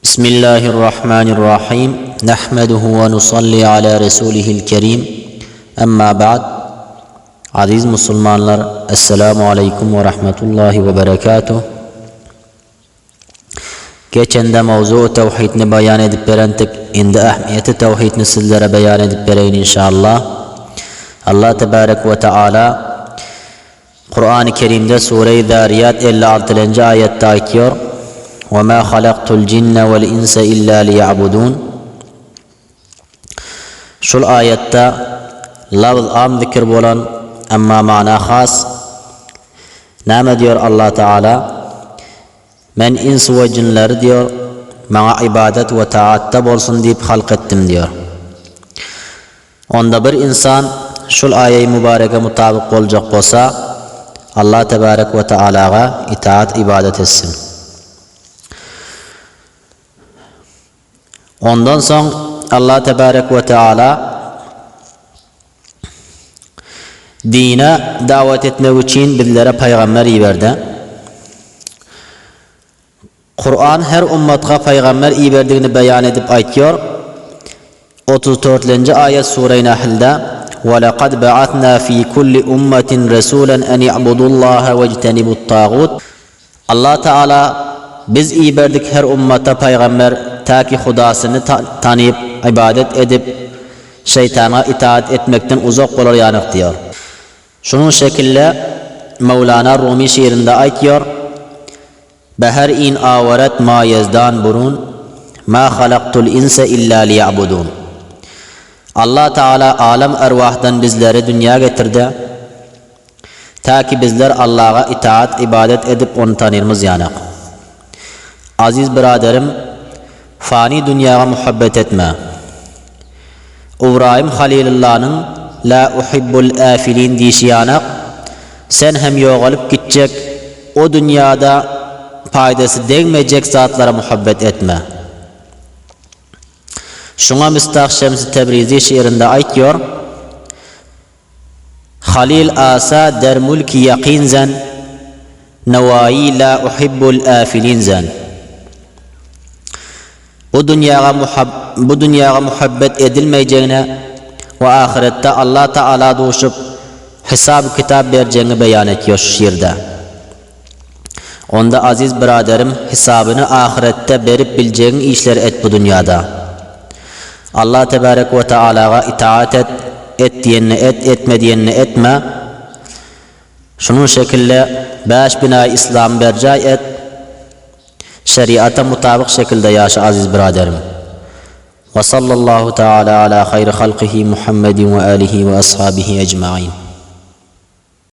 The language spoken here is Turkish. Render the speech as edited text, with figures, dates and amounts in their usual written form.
بسم الله الرحمن الرحيم نحمده ونصلي على رسوله الكريم أما بعد عزيز مسلمانlar Esselamu Aleyküm ve Rahmetullahi ve Berekatuh. Geçende mavzu tevhidni bayan edip berendik. Indi ahmiyeti tevhidni sizlere beyan edip bereyin inşallah. Allah Tebarek ve Teala Kur'an-ı Kerim'de Sure-i Zariyat 56. ayette ayetiyor. وَمَا خَلَقْتُ الْجِنَّ وَالْاِنْسَ اِلَّا لِيَعْبُدُونَ. Şul ayette lafz am zikir bolan amma mana khas. Näme diyor Allah Teala? Men ins ve cinleri diyor bana ibadet ve taatta bolsun deyip halk ettim diyor. Onda bir insan şul ayet-i mübareke mutabık olacak bolsa Allah Tebarek ve Teala'ga itaat ibadet etsin. Ondan sonra Allah Tebarek ve Teala dine davet etmek için bizlere peygamber verdi. Kur'an her ummatka peygamber verdiğini beyan edip aytıyor. 34. ayet Sure-i Nahl'de وَلَقَدْ بَعَثْنَا ف۪ي كُلِّ اُمَّةٍ رَسُولًا اَنْ يَعْبُدُوا اللّٰهَ وَاجْتَنِبُوا الطَّاغُوتِ. Allah Teala biz verdik her ummata peygamber ta ki Hudasını tanıyıp ibadet edip şeytana itaat etmekten uzak olur yanık diyor. Şunun şekilde Mevlana Rumi şiirinde aytıyor. Behar in avaret ma yezdan burun ma halaktul insa illa liya'budun. Allah Teala alem ervahdan bizleri dünya getirdi. Ta ki bizler Allah'a itaat ibadet edip onu tanırmız yanık. Aziz biraderim, fani dünyaya muhabbet etme. İbrahim Halilullah'ın la uhibbul afilin dişi yanık. Sen hem yoğalıp gidecek, o dünyada faydası değmeyecek zatlara muhabbet etme. Şuna Mistah Şems-i Tebrizi şiirinde aytıyor. Halil asa der mulki yakinzen nevai la uhibbul afilinzen. Bu dünyaya muhabbet edilmeyeceğine ve ahirette Allah Teala doğuşup hesab kitap vereceğini beyan ediyor şu şiirde. Onda aziz biraderim hesabını ahirette verip bileceğin işler et bu dünyada. Allah Tebarek ve Teala'ya itaat et diyenini et, etme diyenini etme. Şunun şekilde 5 bina-i İslam bercay et. Şeriata mutabık şekilde yaşa aziz biraderim. Ve sallallahu teala ala hayri halkihi Muhammedin ve alihi ve ashabihi ecmain.